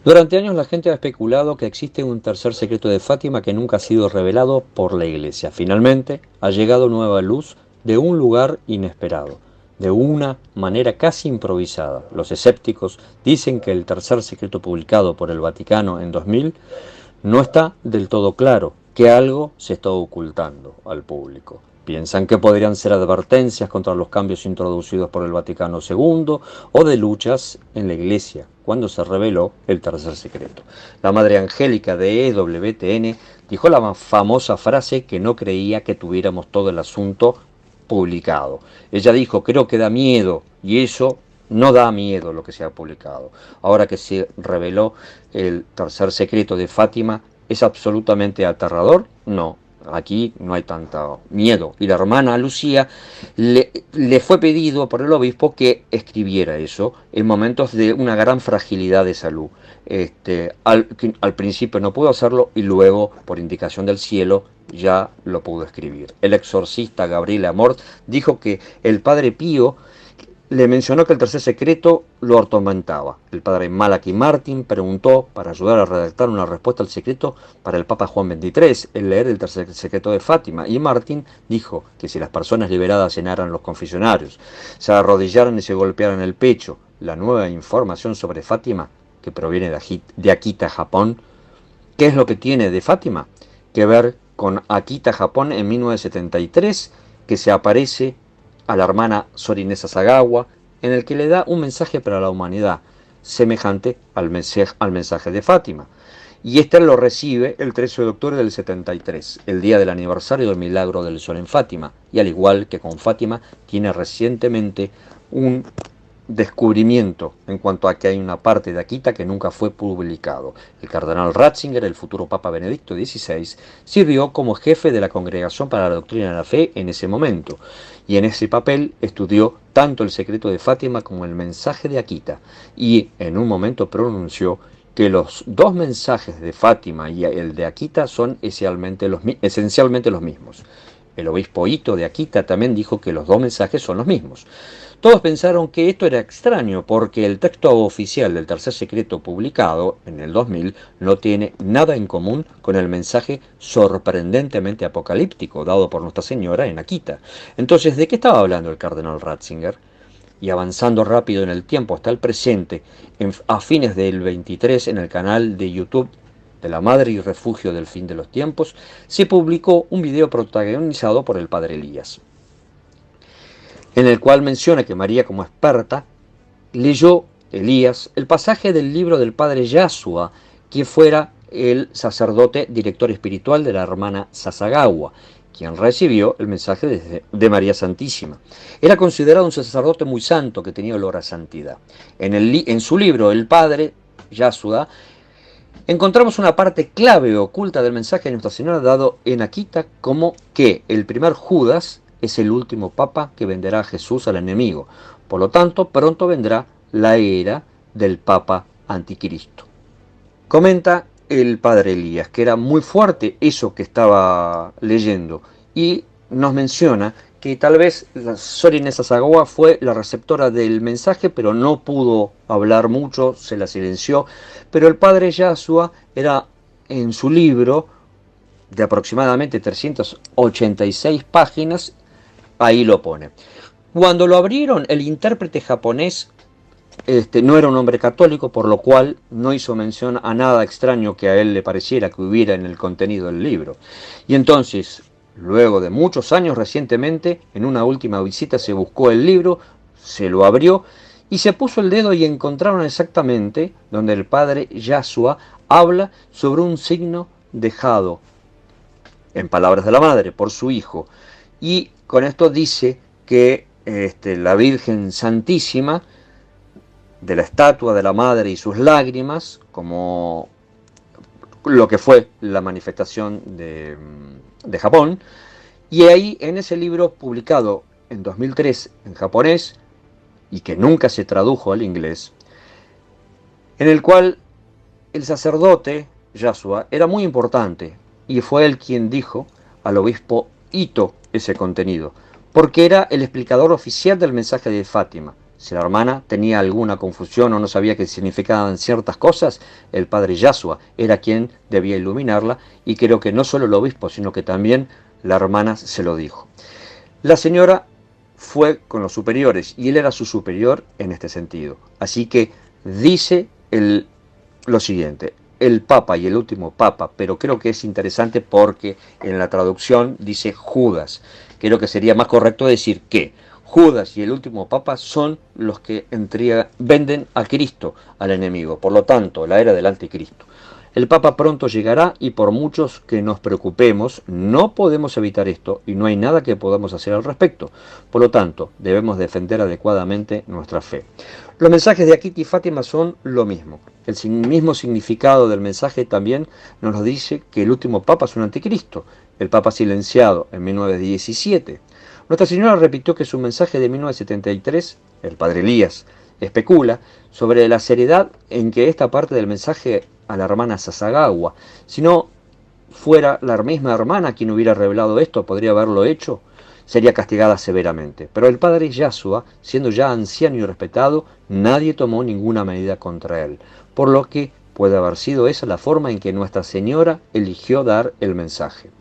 Durante años la gente ha especulado que existe un tercer secreto de Fátima que nunca ha sido revelado por la Iglesia. Finalmente ha llegado nueva luz de un lugar inesperado, de una manera casi improvisada. Los escépticos dicen que el tercer secreto publicado por el Vaticano en 2000 no está del todo claro, que algo se está ocultando al público. Piensan que podrían ser advertencias contra los cambios introducidos por el Vaticano II o de luchas en la Iglesia, cuando se reveló el tercer secreto. La Madre Angélica de EWTN dijo la famosa frase que no creía que tuviéramos todo el asunto publicado. Ella dijo, creo que da miedo, y eso no da miedo lo que se ha publicado. Ahora que se reveló el tercer secreto de Fátima, ¿es absolutamente aterrador? No, aquí no hay tanto miedo. Y la hermana Lucía le fue pedido por el obispo que escribiera eso en momentos de una gran fragilidad de salud. Al principio no pudo hacerlo y luego, por indicación del cielo, ya lo pudo escribir. El exorcista Gabriel Amort dijo que el padre Pío le mencionó que el tercer secreto lo atormentaba. El padre Malachi Martin preguntó para ayudar a redactar una respuesta al secreto para el Papa Juan XXIII, el leer el tercer secreto de Fátima. Y Martin dijo que si las personas liberadas llenaran los confesionarios, se arrodillaran y se golpearan el pecho, la nueva información sobre Fátima, que proviene de Akita, Japón, ¿qué es lo que tiene de Fátima? Que ver con Akita, Japón en 1973, que se aparece a la hermana Sorine Sasagawa, en el que le da un mensaje para la humanidad, semejante al mensaje de Fátima. Y este lo recibe el 13 de octubre del 73, el día del aniversario del milagro del sol en Fátima, y al igual que con Fátima, tiene recientemente un descubrimiento en cuanto a que hay una parte de Akita que nunca fue publicado. El cardenal Ratzinger, el futuro Papa Benedicto XVI, sirvió como jefe de la Congregación para la Doctrina de la Fe en ese momento, y en ese papel estudió tanto el secreto de Fátima como el mensaje de Akita, y en un momento pronunció que los dos mensajes de Fátima y el de Akita son esencialmente los mismos. El obispo Ito de Akita también dijo que los dos mensajes son los mismos. Todos pensaron que esto era extraño porque el texto oficial del tercer secreto publicado en el 2000 no tiene nada en común con el mensaje sorprendentemente apocalíptico dado por Nuestra Señora en Akita. Entonces, ¿de qué estaba hablando el cardenal Ratzinger? Y avanzando rápido en el tiempo hasta el presente, a fines del 23 en el canal de YouTube de la Madre y Refugio del Fin de los Tiempos, se publicó un video protagonizado por el padre Elías, en el cual menciona que María, como experta, leyó Elías el pasaje del libro del padre Yasua, que fuera el sacerdote director espiritual de la hermana Sasagawa, quien recibió el mensaje de María Santísima. Era considerado un sacerdote muy santo que tenía olor a santidad. En su libro, el padre Yasua, encontramos una parte clave oculta del mensaje de Nuestra Señora dado en Akita, como que el primer Judas es el último papa que venderá a Jesús al enemigo. Por lo tanto, pronto vendrá la era del papa anticristo. Comenta el padre Elías que era muy fuerte eso que estaba leyendo y nos menciona que tal vez Sorine Sasagawa fue la receptora del mensaje, pero no pudo hablar mucho, se la silenció. Pero el padre Yasua era, en su libro, de aproximadamente 386 páginas, ahí lo pone. Cuando lo abrieron, el intérprete japonés no era un hombre católico, por lo cual no hizo mención a nada extraño que a él le pareciera que hubiera en el contenido del libro. Y entonces, luego de muchos años recientemente, en una última visita se buscó el libro, se lo abrió y se puso el dedo y encontraron exactamente donde el padre Yasua habla sobre un signo dejado, en palabras de la madre, por su hijo. Y con esto dice que la Virgen Santísima, de la estatua de la madre y sus lágrimas, como lo que fue la manifestación de Japón, y ahí en ese libro publicado en 2003 en japonés y que nunca se tradujo al inglés, en el cual el sacerdote Yasua era muy importante y fue él quien dijo al obispo Ito ese contenido, porque era el explicador oficial del mensaje de Fátima. Si la hermana tenía alguna confusión o no sabía qué significaban ciertas cosas, el padre Yasua era quien debía iluminarla, y creo que no solo el obispo, sino que también la hermana se lo dijo. La señora fue con los superiores y él era su superior en este sentido. Así que dice lo siguiente: el papa y el último papa, pero creo que es interesante porque en la traducción dice Judas. Creo que sería más correcto decir que Judas y el último papa son los que venden a Cristo al enemigo. Por lo tanto, la era del anticristo. El Papa pronto llegará y por muchos que nos preocupemos, no podemos evitar esto y no hay nada que podamos hacer al respecto. Por lo tanto, debemos defender adecuadamente nuestra fe. Los mensajes de Akita y Fátima son lo mismo. El mismo significado del mensaje también nos lo dice que el último Papa es un anticristo, el Papa silenciado en 1917. Nuestra Señora repitió que su mensaje de 1973, el Padre Elías, especula sobre la seriedad en que esta parte del mensaje a la hermana Sasagawa. Si no fuera la misma hermana quien hubiera revelado esto, podría haberlo hecho, sería castigada severamente. Pero el padre Yasua, siendo ya anciano y respetado, nadie tomó ninguna medida contra él, por lo que puede haber sido esa la forma en que Nuestra Señora eligió dar el mensaje.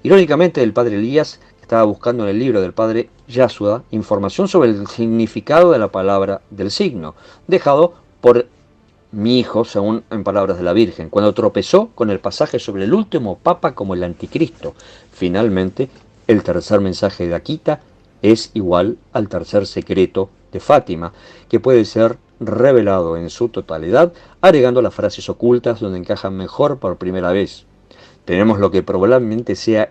Irónicamente, el padre Elías estaba buscando en el libro del padre Yasua información sobre el significado de la palabra del signo, dejado por mi hijo, según en palabras de la Virgen, cuando tropezó con el pasaje sobre el último papa como el anticristo. Finalmente, el tercer mensaje de Akita es igual al tercer secreto de Fátima, que puede ser revelado en su totalidad, agregando las frases ocultas donde encajan mejor por primera vez. Tenemos lo que probablemente sea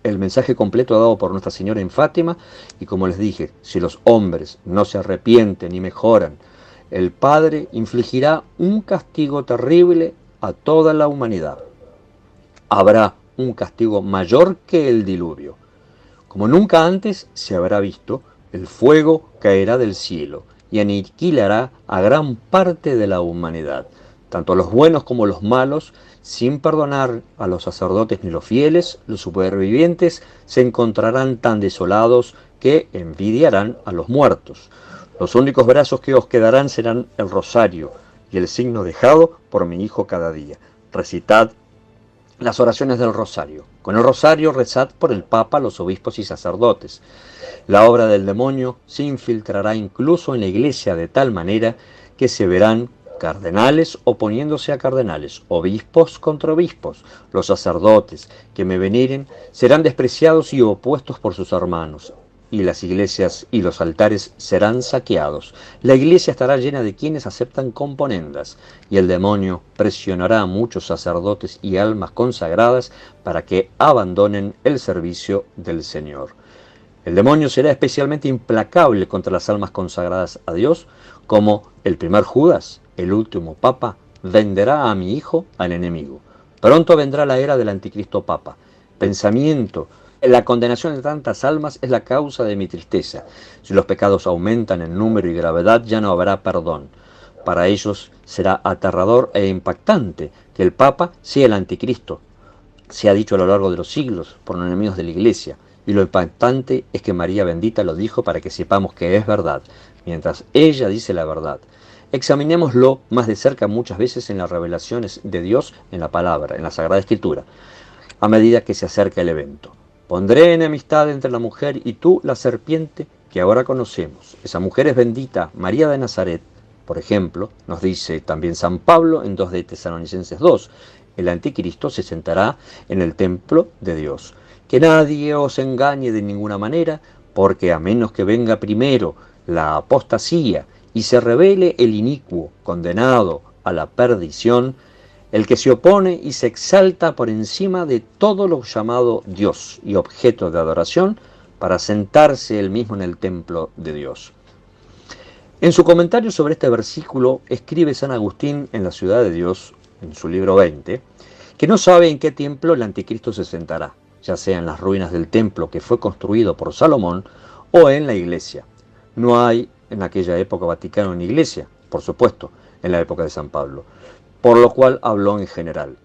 el mensaje completo dado por Nuestra Señora en Fátima, y como les dije, si los hombres no se arrepienten y mejoran, el Padre infligirá un castigo terrible a toda la humanidad. Habrá un castigo mayor que el diluvio. Como nunca antes se habrá visto, el fuego caerá del cielo y aniquilará a gran parte de la humanidad, tanto los buenos como los malos, sin perdonar a los sacerdotes ni los fieles. Los supervivientes se encontrarán tan desolados que envidiarán a los muertos. Los únicos brazos que os quedarán serán el rosario y el signo dejado por mi hijo cada día. Recitad las oraciones del rosario. Con el rosario rezad por el Papa, los obispos y sacerdotes. La obra del demonio se infiltrará incluso en la Iglesia de tal manera que se verán cardenales oponiéndose a cardenales, obispos contra obispos. Los sacerdotes que me veneren serán despreciados y opuestos por sus hermanos, y las iglesias y los altares serán saqueados. La iglesia estará llena de quienes aceptan componendas, y el demonio presionará a muchos sacerdotes y almas consagradas para que abandonen el servicio del Señor. El demonio será especialmente implacable contra las almas consagradas a Dios, como el primer Judas, el último Papa, venderá a mi hijo al enemigo. Pronto vendrá la era del anticristo Papa. Pensamiento: la condenación de tantas almas es la causa de mi tristeza. Si los pecados aumentan en número y gravedad, ya no habrá perdón. Para ellos será aterrador e impactante que el Papa sea el anticristo. Se ha dicho a lo largo de los siglos por los enemigos de la Iglesia, y lo impactante es que María bendita lo dijo para que sepamos que es verdad, mientras ella dice la verdad. Examinémoslo más de cerca muchas veces en las revelaciones de Dios, en la palabra, en la Sagrada Escritura, a medida que se acerca el evento. Pondré enemistad entre la mujer y tú, la serpiente que ahora conocemos. Esa mujer es bendita, María de Nazaret. Por ejemplo, nos dice también San Pablo en 2 de Tesalonicenses 2, el anticristo se sentará en el templo de Dios. Que nadie os engañe de ninguna manera, porque a menos que venga primero la apostasía y se revele el inicuo condenado a la perdición, el que se opone y se exalta por encima de todo lo llamado Dios y objeto de adoración, para sentarse él mismo en el templo de Dios. En su comentario sobre este versículo, escribe San Agustín en la Ciudad de Dios, en su libro 20, que no sabe en qué templo el anticristo se sentará, ya sea en las ruinas del templo que fue construido por Salomón o en la iglesia. No hay en aquella época Vaticano ni iglesia, por supuesto, en la época de San Pablo, por lo cual habló en general.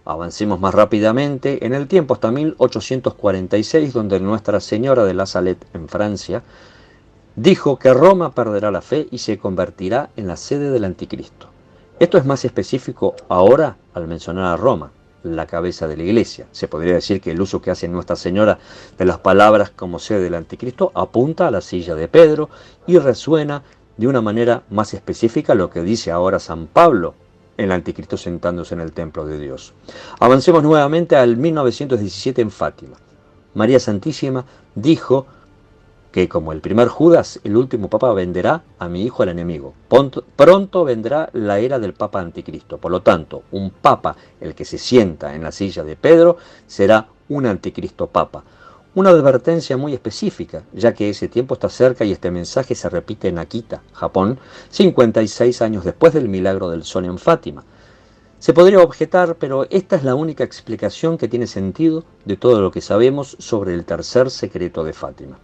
Avancemos más rápidamente en el tiempo, hasta 1846, donde Nuestra Señora de la Salette, en Francia, Dijo que Roma perderá la fe y se convertirá en la sede del anticristo. Esto es más específico ahora al mencionar a Roma, la cabeza de la iglesia. Se podría decir que el uso que hace Nuestra Señora de las palabras como sede del anticristo apunta a la silla de Pedro y resuena de una manera más específica lo que dice ahora San Pablo, el anticristo sentándose en el templo de Dios. Avancemos nuevamente al 1917 en Fátima. María Santísima dijo que como el primer Judas, el último papa venderá a mi hijo al enemigo. Pronto vendrá la era del papa anticristo. Por lo tanto, un papa, el que se sienta en la silla de Pedro, será un anticristo papa. Una advertencia muy específica, ya que ese tiempo está cerca y este mensaje se repite en Akita, Japón, 56 años después del milagro del sol en Fátima. Se podría objetar, pero esta es la única explicación que tiene sentido de todo lo que sabemos sobre el tercer secreto de Fátima,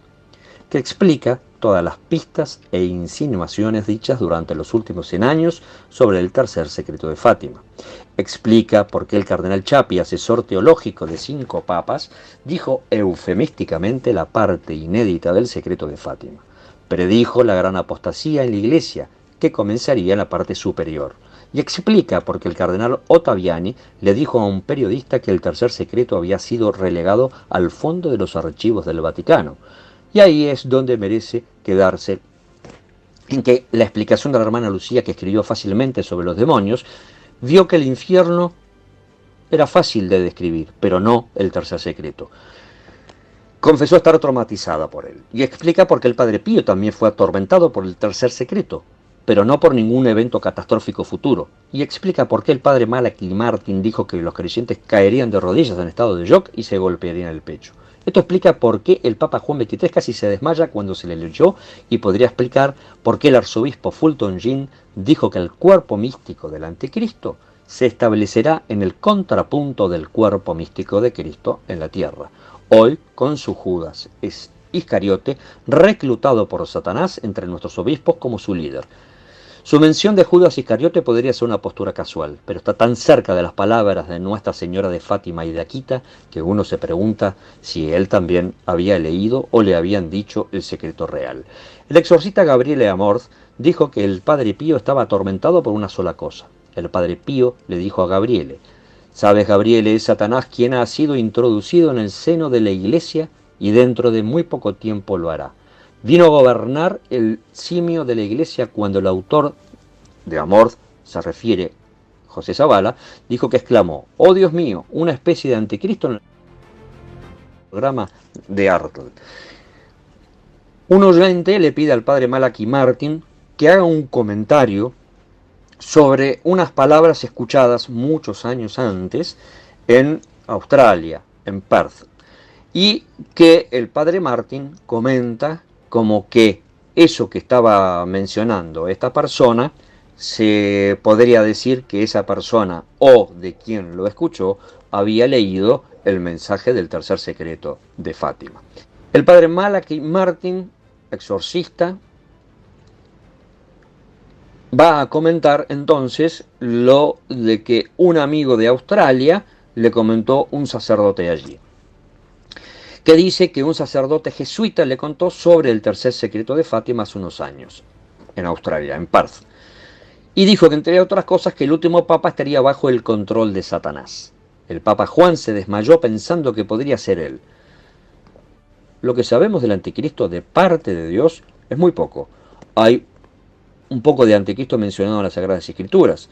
que explica todas las pistas e insinuaciones dichas durante los últimos 100 años sobre el tercer secreto de Fátima. Explica por qué el cardenal Chapi, asesor teológico de 5 papas, dijo eufemísticamente la parte inédita del secreto de Fátima. Predijo la gran apostasía en la Iglesia, que comenzaría en la parte superior. Y explica por qué el cardenal Ottaviani le dijo a un periodista que el tercer secreto había sido relegado al fondo de los archivos del Vaticano. Y ahí es donde merece quedarse, en que la explicación de la hermana Lucía, que escribió fácilmente sobre los demonios, vio que el infierno era fácil de describir, pero no el tercer secreto. Confesó estar traumatizada por él, y explica por qué el Padre Pío también fue atormentado por el tercer secreto, pero no por ningún evento catastrófico futuro, y explica por qué el Padre Malachi Martin dijo que los creyentes caerían de rodillas en estado de shock y se golpearían el pecho. Esto explica por qué el Papa Juan XXIII casi se desmaya cuando se le leyó y podría explicar por qué el arzobispo Fulton Sheen dijo que el cuerpo místico del anticristo se establecerá en el contrapunto del cuerpo místico de Cristo en la tierra, hoy con su Judas Iscariote reclutado por Satanás entre nuestros obispos como su líder. Su mención de Judas Iscariote podría ser una postura casual, pero está tan cerca de las palabras de Nuestra Señora de Fátima y de Akita que uno se pregunta si él también había leído o le habían dicho el secreto real. El exorcista Gabriele Amorth dijo que el Padre Pío estaba atormentado por una sola cosa. El Padre Pío le dijo a Gabriele: «Sabes, Gabriele, es Satanás quien ha sido introducido en el seno de la Iglesia y dentro de muy poco tiempo lo hará. Vino a gobernar el simio de la Iglesia». Cuando el autor de Amorth se refiere, José Zavala, dijo que exclamó: «Oh Dios mío, una especie de anticristo en el programa de Artel». Un oyente le pide al padre Malachi Martin que haga un comentario sobre unas palabras escuchadas muchos años antes en Australia, en Perth, y que el padre Martin comenta como que eso que estaba mencionando esta persona, se podría decir que esa persona o de quien lo escuchó había leído el mensaje del tercer secreto de Fátima. El padre Malachi Martin, exorcista, va a comentar entonces lo de que un amigo de Australia le comentó un sacerdote allí, que dice que un sacerdote jesuita le contó sobre el tercer secreto de Fátima hace unos años, en Australia, en Perth, y dijo que entre otras cosas que el último papa estaría bajo el control de Satanás. El papa Juan se desmayó pensando que podría ser él. Lo que sabemos del anticristo de parte de Dios es muy poco. Hay un poco de anticristo mencionado en las Sagradas Escrituras.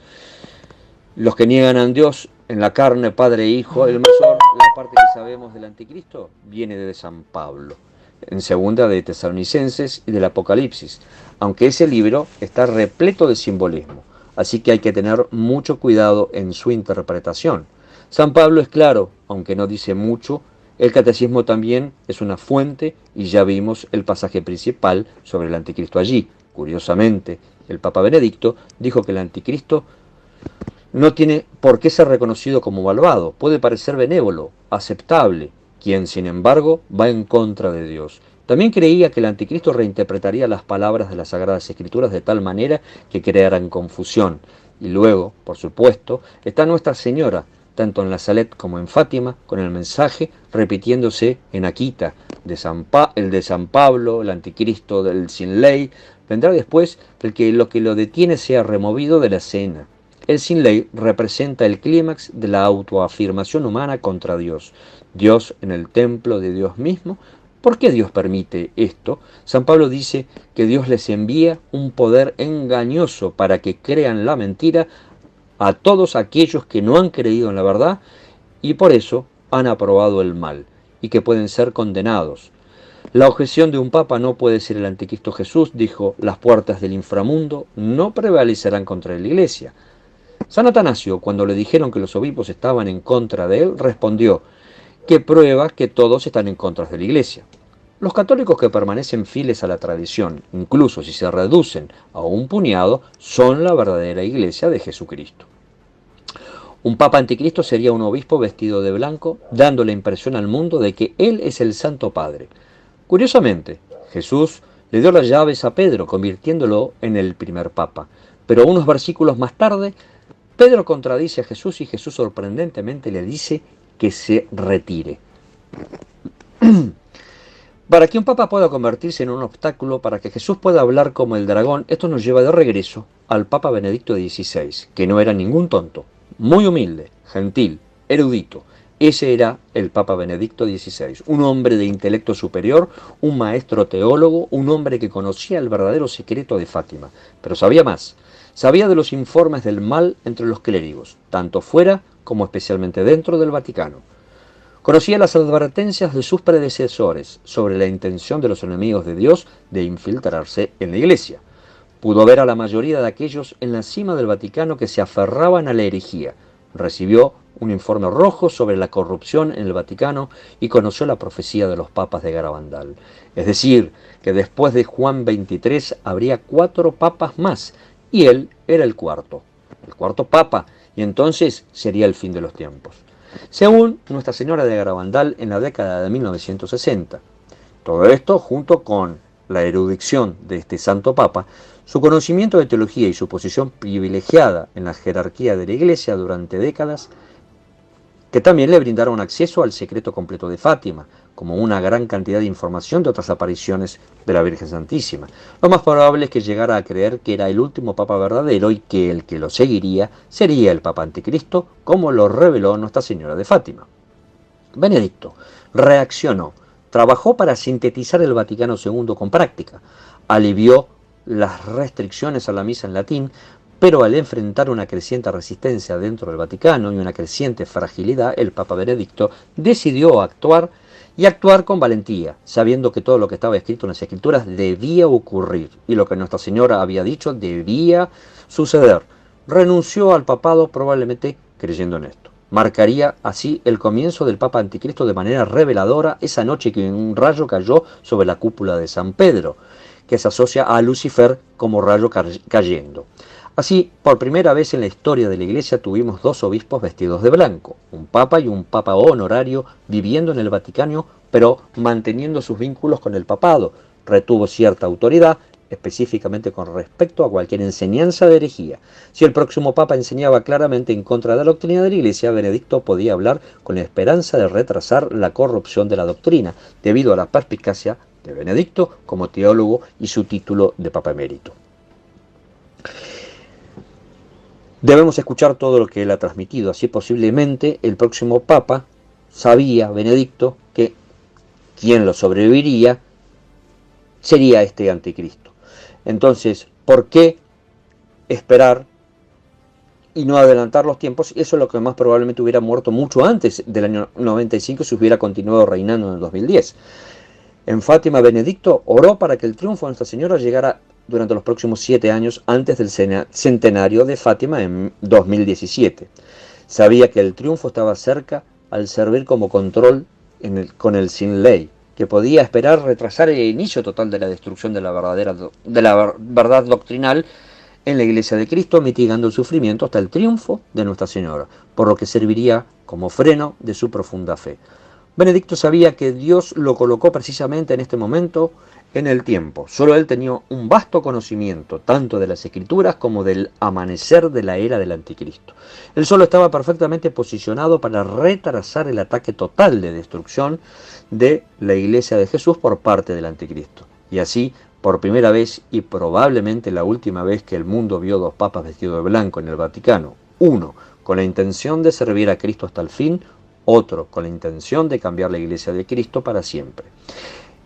Los que niegan a Dios en la carne, Padre e Hijo, el mayor, la parte que sabemos del anticristo viene de San Pablo, en segunda de Tesalonicenses y del Apocalipsis, aunque ese libro está repleto de simbolismo, así que hay que tener mucho cuidado en su interpretación. San Pablo es claro, aunque no dice mucho. El catecismo también es una fuente y ya vimos el pasaje principal sobre el anticristo allí. Curiosamente, el Papa Benedicto dijo que el anticristo no tiene por qué ser reconocido como malvado, puede parecer benévolo, aceptable, quien sin embargo va en contra de Dios. También creía que el anticristo reinterpretaría las palabras de las Sagradas Escrituras de tal manera que crearan confusión. Y luego, por supuesto, está Nuestra Señora, tanto en la Salet como en Fátima, con el mensaje repitiéndose en Akita, el de San Pablo, el anticristo del sin ley. Vendrá después el que lo detiene sea removido de la escena. El sin ley representa el clímax de la autoafirmación humana contra Dios. Dios en el templo de Dios mismo. ¿Por qué Dios permite esto? San Pablo dice que Dios les envía un poder engañoso para que crean la mentira a todos aquellos que no han creído en la verdad y por eso han aprobado el mal y que pueden ser condenados. La objeción de un papa no puede ser el anticristo Jesús, dijo, las puertas del inframundo no prevalecerán contra la iglesia. San Atanasio, cuando le dijeron que los obispos estaban en contra de él, respondió, que prueba que todos están en contra de la iglesia. Los católicos que permanecen fieles a la tradición, incluso si se reducen a un puñado, son la verdadera iglesia de Jesucristo. Un papa anticristo sería un obispo vestido de blanco, dando la impresión al mundo de que él es el Santo Padre. Curiosamente, Jesús le dio las llaves a Pedro, convirtiéndolo en el primer papa. Pero unos versículos más tarde, Pedro contradice a Jesús y Jesús sorprendentemente le dice que se retire. Para que un papa pueda convertirse en un obstáculo, para que Jesús pueda hablar como el dragón, esto nos lleva de regreso al Papa Benedicto XVI, que no era ningún tonto, muy humilde, gentil, erudito. Ese era el Papa Benedicto XVI, un hombre de intelecto superior, un maestro teólogo, un hombre que conocía el verdadero secreto de Fátima, pero sabía más. Sabía de los informes del mal entre los clérigos, tanto fuera como especialmente dentro del Vaticano. Conocía las advertencias de sus predecesores sobre la intención de los enemigos de Dios de infiltrarse en la Iglesia. Pudo ver a la mayoría de aquellos en la cima del Vaticano que se aferraban a la herejía. Recibió un informe rojo sobre la corrupción en el Vaticano y conoció la profecía de los papas de Garabandal. Es decir, que después de Juan XXIII habría 4 papas más, y él era el cuarto papa, y entonces sería el fin de los tiempos. Según Nuestra Señora de Garabandal en la década de 1960. Todo esto, junto con la erudición de este santo papa, su conocimiento de teología y su posición privilegiada en la jerarquía de la Iglesia durante décadas, que también le brindaron acceso al secreto completo de Fátima, como una gran cantidad de información de otras apariciones de la Virgen Santísima. Lo más probable es que llegara a creer que era el último papa verdadero y que el que lo seguiría sería el papa anticristo, como lo reveló Nuestra Señora de Fátima. Benedicto reaccionó, trabajó para sintetizar el Vaticano II con práctica, alivió las restricciones a la misa en latín, pero al enfrentar una creciente resistencia dentro del Vaticano y una creciente fragilidad, el Papa Benedicto decidió actuar con valentía, sabiendo que todo lo que estaba escrito en las Escrituras debía ocurrir y lo que Nuestra Señora había dicho debía suceder. Renunció al papado probablemente creyendo en esto. Marcaría así el comienzo del Papa Anticristo de manera reveladora esa noche que un rayo cayó sobre la cúpula de San Pedro, que se asocia a Lucifer como rayo cayendo. Así, por primera vez en la historia de la Iglesia tuvimos 2 obispos vestidos de blanco, un papa y un papa honorario viviendo en el Vaticano, pero manteniendo sus vínculos con el papado. Retuvo cierta autoridad, específicamente con respecto a cualquier enseñanza de herejía. Si el próximo papa enseñaba claramente en contra de la doctrina de la Iglesia, Benedicto podía hablar con la esperanza de retrasar la corrupción de la doctrina, debido a la perspicacia de Benedicto como teólogo y su título de papa emérito. Debemos escuchar todo lo que él ha transmitido, así posiblemente el próximo papa sabía, Benedicto, que quien lo sobreviviría sería este anticristo. Entonces, ¿por qué esperar y no adelantar los tiempos? Eso es lo que más probablemente hubiera muerto mucho antes del año 95 si hubiera continuado reinando en el 2010. En Fátima, Benedicto oró para que el triunfo de Nuestra Señora llegara durante los próximos 7 años antes del centenario de Fátima en 2017. Sabía que el triunfo estaba cerca al servir como control con el sin ley, que podía esperar retrasar el inicio total de la destrucción de la verdad doctrinal en la Iglesia de Cristo, mitigando el sufrimiento hasta el triunfo de Nuestra Señora, por lo que serviría como freno de su profunda fe. Benedicto sabía que Dios lo colocó precisamente en este momento en el tiempo. Solo él tenía un vasto conocimiento, tanto de las escrituras como del amanecer de la era del anticristo. Él solo estaba perfectamente posicionado para retrasar el ataque total de destrucción de la iglesia de Jesús por parte del anticristo. Y así, por primera vez y probablemente la última vez que el mundo vio dos papas vestidos de blanco en el Vaticano, uno con la intención de servir a Cristo hasta el fin, otro con la intención de cambiar la iglesia de Cristo para siempre.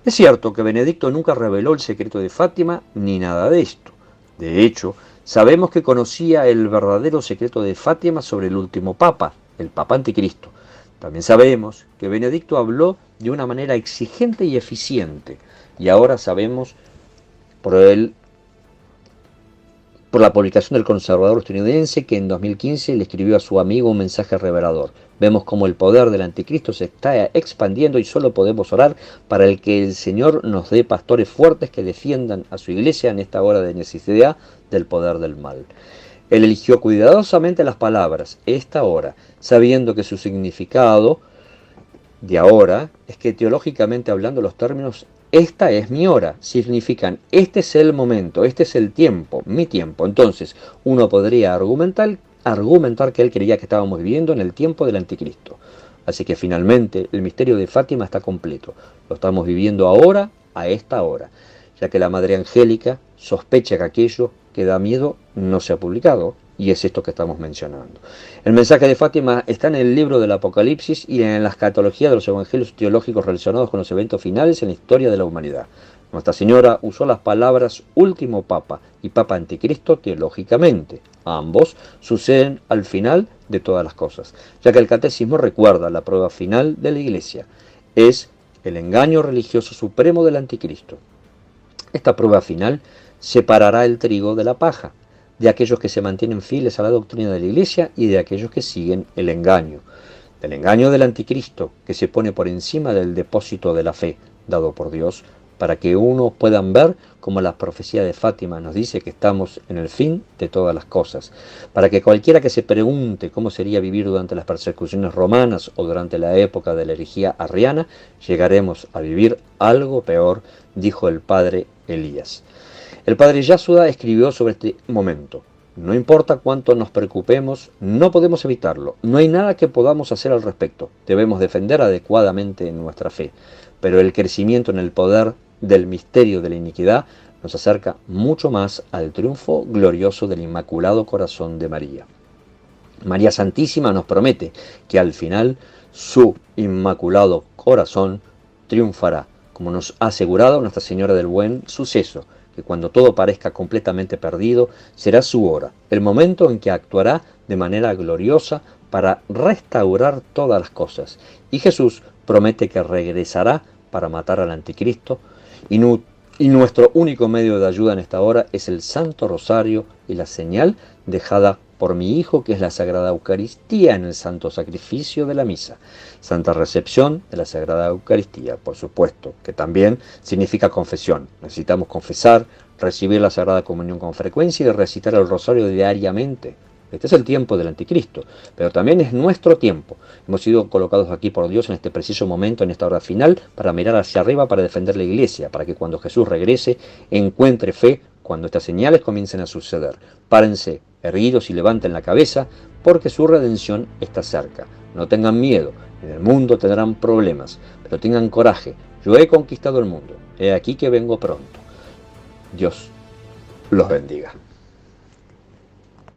Es cierto que Benedicto nunca reveló el secreto de Fátima ni nada de esto. De hecho, sabemos que conocía el verdadero secreto de Fátima sobre el último papa, el papa anticristo. También sabemos que Benedicto habló de una manera exigente y eficiente, y ahora sabemos por la publicación del conservador estadounidense que en 2015 le escribió a su amigo un mensaje revelador. Vemos cómo el poder del anticristo se está expandiendo y solo podemos orar para que el Señor nos dé pastores fuertes que defiendan a su iglesia en esta hora de necesidad del poder del mal. Él eligió cuidadosamente las palabras, esta hora, sabiendo que su significado de ahora es que teológicamente hablando los términos esta es mi hora, significan este es el momento, este es el tiempo, mi tiempo. Entonces uno podría argumentar que él creía que estábamos viviendo en el tiempo del anticristo. Así que finalmente el misterio de Fátima está completo. Lo estamos viviendo ahora, a esta hora, ya que la Madre Angélica sospecha que aquello que da miedo no se ha publicado, y es esto que estamos mencionando. El mensaje de Fátima está en el libro del Apocalipsis y en la escatología de los evangelios teológicos relacionados con los eventos finales en la historia de la humanidad. Nuestra Señora usó las palabras último papa y papa anticristo teológicamente. Ambos suceden al final de todas las cosas, ya que el catecismo recuerda la prueba final de la Iglesia. Es el engaño religioso supremo del anticristo. Esta prueba final separará el trigo de la paja, de aquellos que se mantienen fieles a la doctrina de la Iglesia y de aquellos que siguen el engaño. Del engaño del anticristo, que se pone por encima del depósito de la fe dado por Dios, para que uno puedan ver como la profecía de Fátima nos dice que estamos en el fin de todas las cosas, para que cualquiera que se pregunte cómo sería vivir durante las persecuciones romanas o durante la época de la herejía arriana, llegaremos a vivir algo peor, dijo el padre Elías. El padre Yasuda escribió sobre este momento. No importa cuánto nos preocupemos, no podemos evitarlo. No hay nada que podamos hacer al respecto. Debemos defender adecuadamente nuestra fe. Pero el crecimiento en el poder del misterio de la iniquidad nos acerca mucho más al triunfo glorioso del Inmaculado Corazón de María. María Santísima nos promete que al final su Inmaculado Corazón triunfará, como nos ha asegurado Nuestra Señora del Buen Suceso, que cuando todo parezca completamente perdido, será su hora, el momento en que actuará de manera gloriosa para restaurar todas las cosas. Y Jesús promete que regresará para matar al anticristo, y nuestro único medio de ayuda en esta hora es el Santo Rosario y la señal dejada por mi Hijo, que es la Sagrada Eucaristía en el Santo Sacrificio de la Misa. Santa Recepción de la Sagrada Eucaristía, por supuesto, que también significa confesión. Necesitamos confesar, recibir la Sagrada Comunión con frecuencia y recitar el Rosario diariamente. Este es el tiempo del anticristo, pero también es nuestro tiempo. Hemos sido colocados aquí por Dios en este preciso momento, en esta hora final, para mirar hacia arriba, para defender la iglesia, para que cuando Jesús regrese, encuentre fe cuando estas señales comiencen a suceder. Párense erguidos y levanten la cabeza, porque su redención está cerca. No tengan miedo, en el mundo tendrán problemas, pero tengan coraje. Yo he conquistado el mundo, he aquí que vengo pronto. Dios los bendiga.